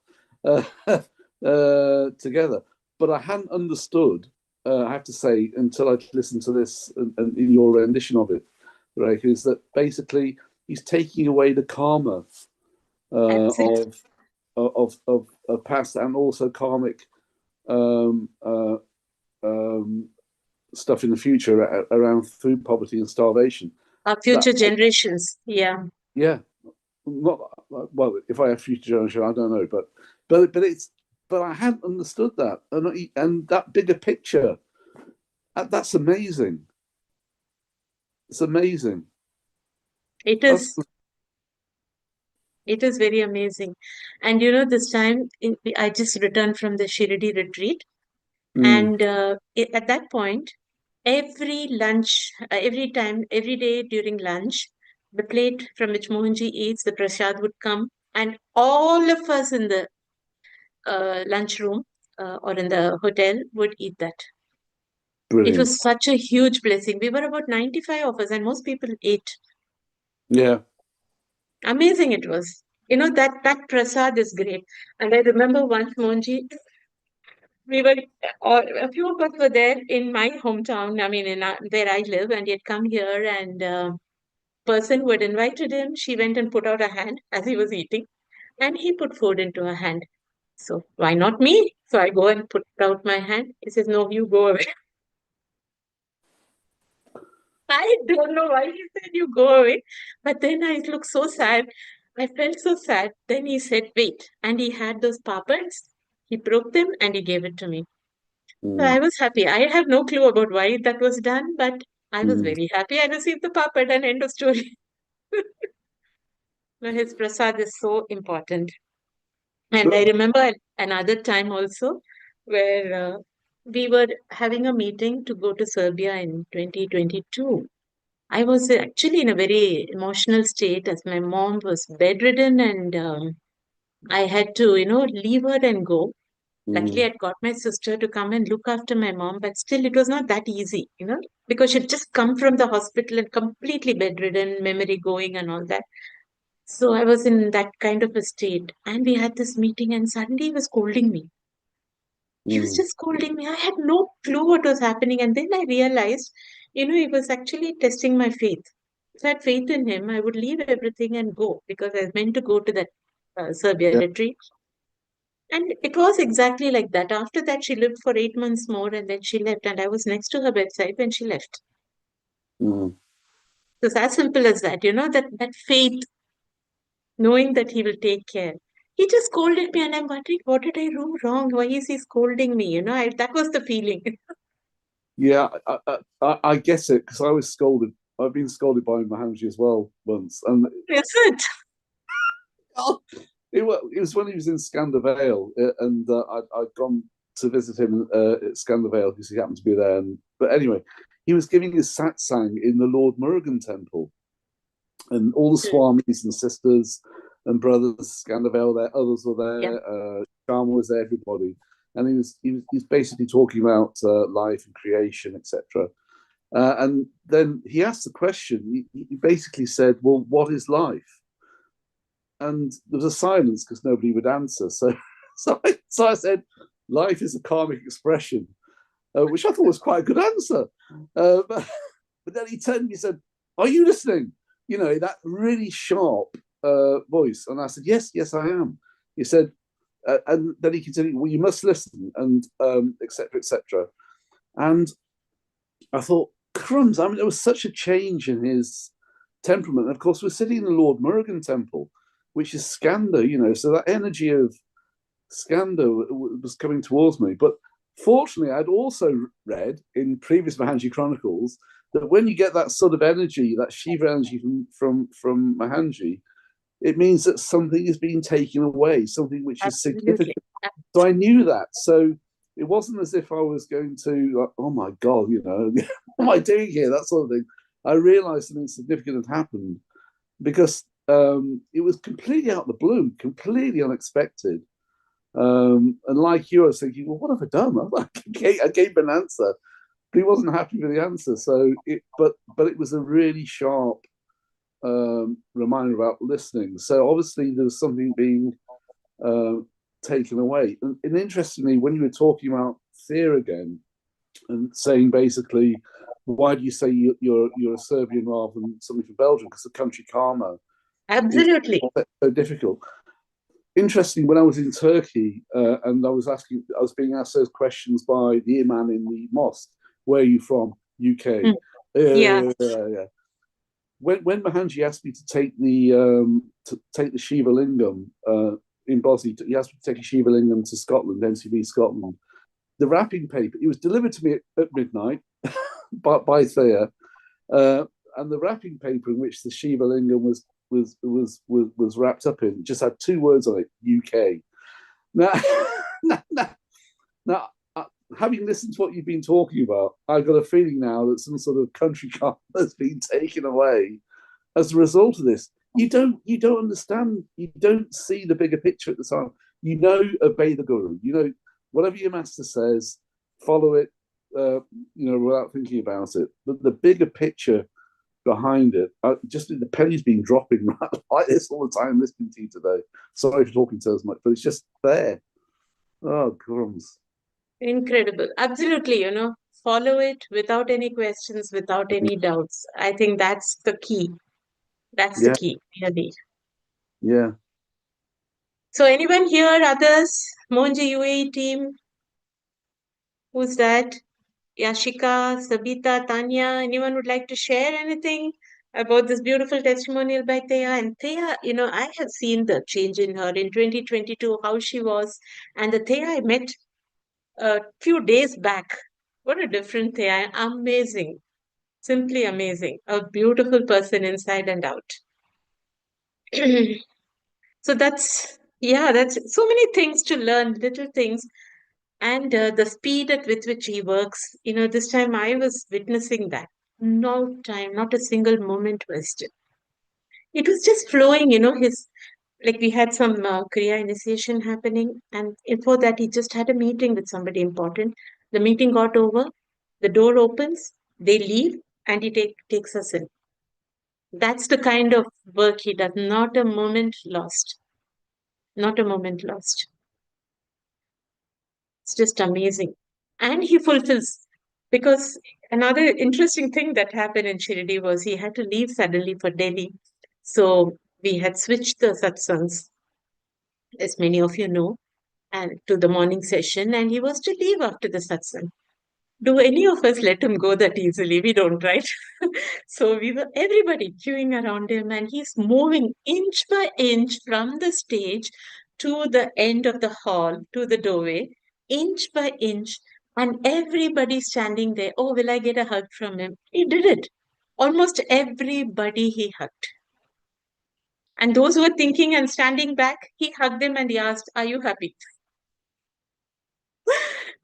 B: together. But I hadn't understood, I have to say, until I'd listened to this and in your rendition of it, Rebecca, is that basically he's taking away the karma
A: That's it.
B: of past and also karmic um, uh, um, stuff in the future around food poverty and starvation.
A: Our
B: That
A: future generations. Yeah.
B: yeah, not well. If I have future generation, I don't know, but I hadn't understood that, and that bigger picture. That's amazing. It's amazing.
A: It
B: That's
A: is. It is very amazing. And this time I just returned from the Shirdi retreat.
B: mm,
A: And at that point, every lunch, every time, every day during lunch, the plate from which Mohanji eats, the prasad would come, and all of us in the lunchroom or in the hotel would eat that. It
B: brilliant.
A: was such a huge blessing. We were about 95 of us, and most people ate.
B: Yeah.
A: Amazing it was. That prasad is great. And I remember once, Mohanji, we were a few of us were there in my hometown. I mean, where I live, and he had come here, and person who had invited him, she went and put out her hand as he was eating, and he put food into her hand. So why not me? So I go and put out my hand. He says, "No, you go away." I don't know why he said you go away, but then I looked so sad. I felt so sad. Then he said, "Wait," and he had those papads. He broke them and he gave it to me. So
B: Mm,
A: I was happy. I have no clue about why that was done, but I was
B: mm.
A: very happy. I received the papad and end of story. His prasad is so important. And I
B: But,
A: remember another time also where we were having a meeting to go to Serbia in 2022. I was actually in a very emotional state as my mom was bedridden, and I had to, leave her and go. Luckily,
B: mm,
A: I'd got my sister to come and look after my mom, but still, it was not that easy, because she'd just come from the hospital and completely bedridden, memory going, and all that. So I was in that kind of a state. And we had this meeting, and suddenly he was scolding me. He was
B: mm.
A: just scolding me. I had no clue what was happening. And then I realized, he was actually testing my faith. If I had faith in him, I would leave everything and go because I was meant to go to that Serbia
B: Yeah.
A: retreat. And it was exactly like that. After that, she lived for 8 months more and then she left. And I was next to her bedside when she left.
B: Mm.
A: It was as simple as that, that faith, knowing that he will take care. He just scolded me, and I'm wondering, what did I do wrong? Why is he scolding me? That was the feeling.
B: Yeah, I get it because I was scolded. I've been scolded by Mohanji as well once, and
A: Is it?
B: it was when he was in Scandervale, and I'd gone to visit him at Scandervale because he happened to be there. But anyway, he was giving his satsang in the Lord Murugan temple, and all the
A: Mm,
B: swamis and sisters and brothers, Scandervale there, others were
A: yeah,
B: there, Sharma was there, everybody, and he was basically talking about life and creation, etc. And then he asked the question. He basically said, "Well, what is life?" And there was a silence because nobody would answer. So, so I said, "Life is a karmic expression," which I thought was quite a good answer. But then he turned and he said, "Are you listening?" That really sharp voice. And I said, "Yes, yes, I am." He said, and then he continued, "Well, you must listen," and etc. etc. And I thought, crumbs. I mean, there was such a change in his temperament. And of course, we're sitting in the Lord Murugan temple, which is Skanda, so that energy of Skanda was coming towards me. But fortunately, I'd also read in previous Mohanji chronicles that when you get that sort of energy, that Shiva energy from Mohanji, it means that something is being taken away, something which is
A: absolutely.
B: significant. So I knew that. So it wasn't as if I was going to, like, oh my God, what am I doing here? That sort of thing. I realized something significant had happened because it was completely out of the blue, completely unexpected. And like you, I was thinking, well, what have I done? I gave an answer, but he wasn't happy with the answer. But it was a really sharp reminder about listening. So obviously there was something being uh, taken away. And interestingly, when you were talking about fear again and saying basically why do you say you're a Serbian rather than something from Belgium? Because the country karma is
A: Absolutely.
B: so difficult. Interesting. When I was in Turkey and I was being asked those questions by the imam in the mosque. Where are you from? UK.
A: Mm. Yeah.
B: Yeah. When Mohanji asked me to take the Shiva Lingam in Bosnia, he asked me to take a Shiva Lingam to Scotland, NCV Scotland. The wrapping paper, it was delivered to me at midnight by Thea, and the wrapping paper in which the Shiva Lingam was wrapped up in just had two words on it: UK. Now, now, having listened to what you've been talking about, I've got a feeling now that some sort of country card has been taken away as a result of this. You don't understand. You don't see the bigger picture at the time. Obey the guru. Whatever your master says, follow it. Without thinking about it. But the bigger picture behind it, just the penny's been dropping like this all the time. Listening to you today. Sorry for talking so much, but it's just there. Oh, crumbs.
A: Incredible. Absolutely, follow it without any questions, without any doubts. I think that's the key. That's the
B: Yeah,
A: key, really.
B: yeah.
A: So anyone here, others, Mohanji UAE team, who's that? Yashika, Sabita, Tanya, anyone would like to share anything about this beautiful testimonial by Thea? And Thea, I have seen the change in her in 2022, how she was, and the Thea I met a few days back. What a different Thea. Amazing. Simply amazing. A beautiful person inside and out. So that's so many things to learn, little things. And the speed with which he works, this time I was witnessing that. No time, not a single moment wasted. It was just flowing, like we had some Kriya initiation happening. And before that, he just had a meeting with somebody important. The meeting got over, the door opens, they leave, and he takes us in. That's the kind of work he does. Not a moment lost. Not a moment lost. It's just amazing. And he fulfills. Because another interesting thing that happened in Shirdi was he had to leave suddenly for Delhi. So we had switched the satsangs, as many of you know, and to the morning session, and he was to leave after the satsang. Do any of us let him go that easily? We don't, right? So we were everybody queuing around him, and he's moving inch by inch from the stage to the end of the hall, to the doorway, inch by inch, and everybody standing there. Oh, will I get a hug from him? He did it. Almost everybody he hugged. And those who were thinking and standing back, he hugged them and he asked, "Are you happy?"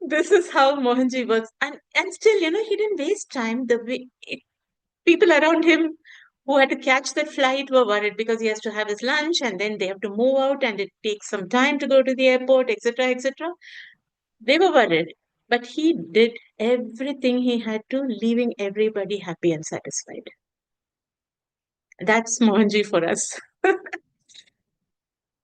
A: This is how Mohanji works. And still, he didn't waste time. People around him who had to catch that flight were worried because he has to have his lunch and then they have to move out and it takes some time to go to the airport, etc., etc. They were worried. But he did everything he had to, leaving everybody happy and satisfied. That's Mohanji for us.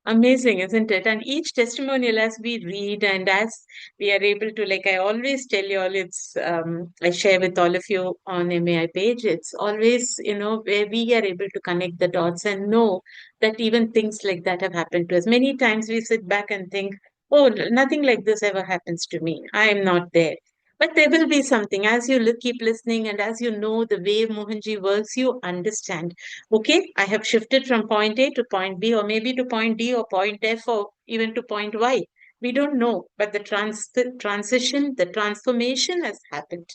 A: Amazing, isn't it? And each testimonial, as we read and as we are able to, like I always tell you all, I share with all of you on MAI page, it's always, where we are able to connect the dots and know that even things like that have happened to us. Many times we sit back and think, oh, nothing like this ever happens to me. I am not there. But there will be something. As you keep listening and as you know the way Mohanji works, you understand. Okay, I have shifted from point A to point B, or maybe to point D, or point F, or even to point Y. We don't know, but the transition, the transformation has happened.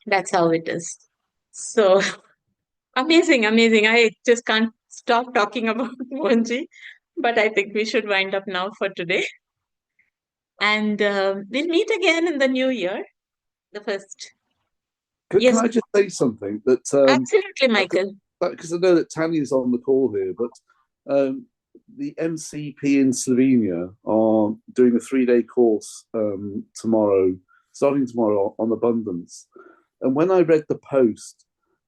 A: That's how it is. So amazing, amazing. I just can't stop talking about Mohanji, but I think we should wind up now for today. And we'll meet again in the new year, the first.
B: Can
A: Yes,
B: I just say something that
A: absolutely, Michael.
B: because I know that Tanya's on the call here, but the MCP in Slovenia are doing a 3-day course starting tomorrow on abundance. And when I read the post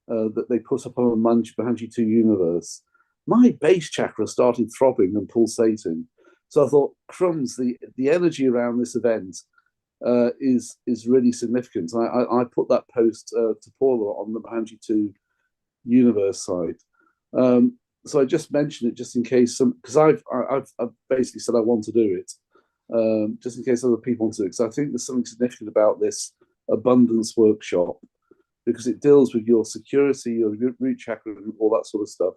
B: that they put up on Mohanji 2 Universe, my base chakra started throbbing and pulsating. So I thought, crumbs, the energy around this event is really significant. I put that post to Paula on the Mohanji 2 Universe site. So I just mentioned it just in case because I've basically said I want to do it, just in case other people want to do it. Because I think there's something significant about this abundance workshop, because it deals with your security, your root chakra, and all that sort of stuff.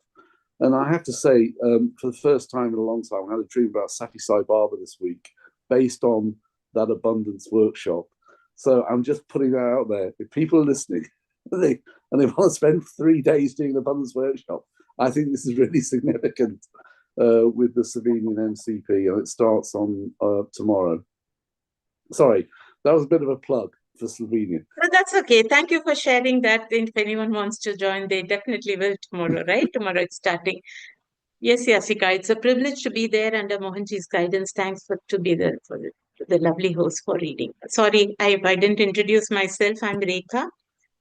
B: And I have to say, for the first time in a long time, I had a dream about Sati Sai Baba this week, based on that abundance workshop. So I'm just putting that out there. If people are listening and they want to spend 3 days doing an abundance workshop, I think this is really significant with the Slovenian MCP, and it starts on tomorrow. Sorry, that was a bit of a plug for Slovenia.
A: No, that's okay. Thank you for sharing that. If anyone wants to join, they definitely will tomorrow, right? Tomorrow it's starting. Yes, Yasika, it's a privilege to be there under Mohanji's guidance. Thanks to be the lovely host for reading. Sorry, I didn't introduce myself. I'm Rekha.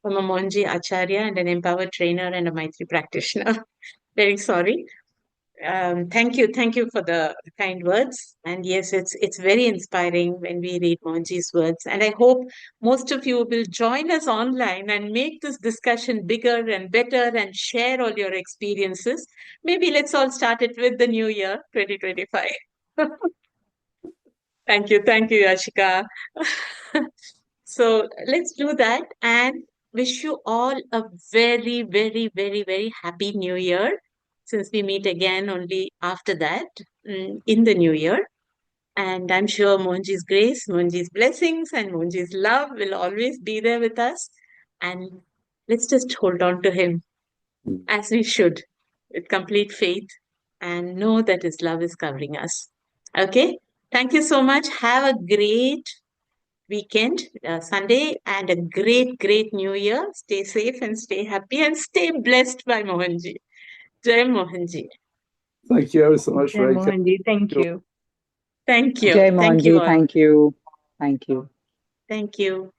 A: I'm a Mohanji Acharya and an empowered trainer and a Maitri practitioner. Very sorry. Thank you for the kind words. And yes, it's very inspiring when we read Mohanji's words. And I hope most of you will join us online and make this discussion bigger and better and share all your experiences. Maybe let's all start it with the new year, 2025. Thank you, Yashika. So let's do that and wish you all a very, very, very, very happy new year, since we meet again only after that, in the new year. And I'm sure Mohanji's grace, Mohanji's blessings, and Mohanji's love will always be there with us. And let's just hold on to him as we should, with complete faith, and know that his love is covering us. Okay? Thank you so much. Have a great weekend, Sunday, and a great, great new year. Stay safe and stay happy and stay blessed by Mohanji. Jai Mohanji.
B: Thank you ever so much,
C: Jai
B: Rekha.
C: Mohanji, thank you.
A: Thank you.
C: Jai
A: Thank you
C: Mohanji,
A: all.
C: thank you. Thank you.
A: Thank you.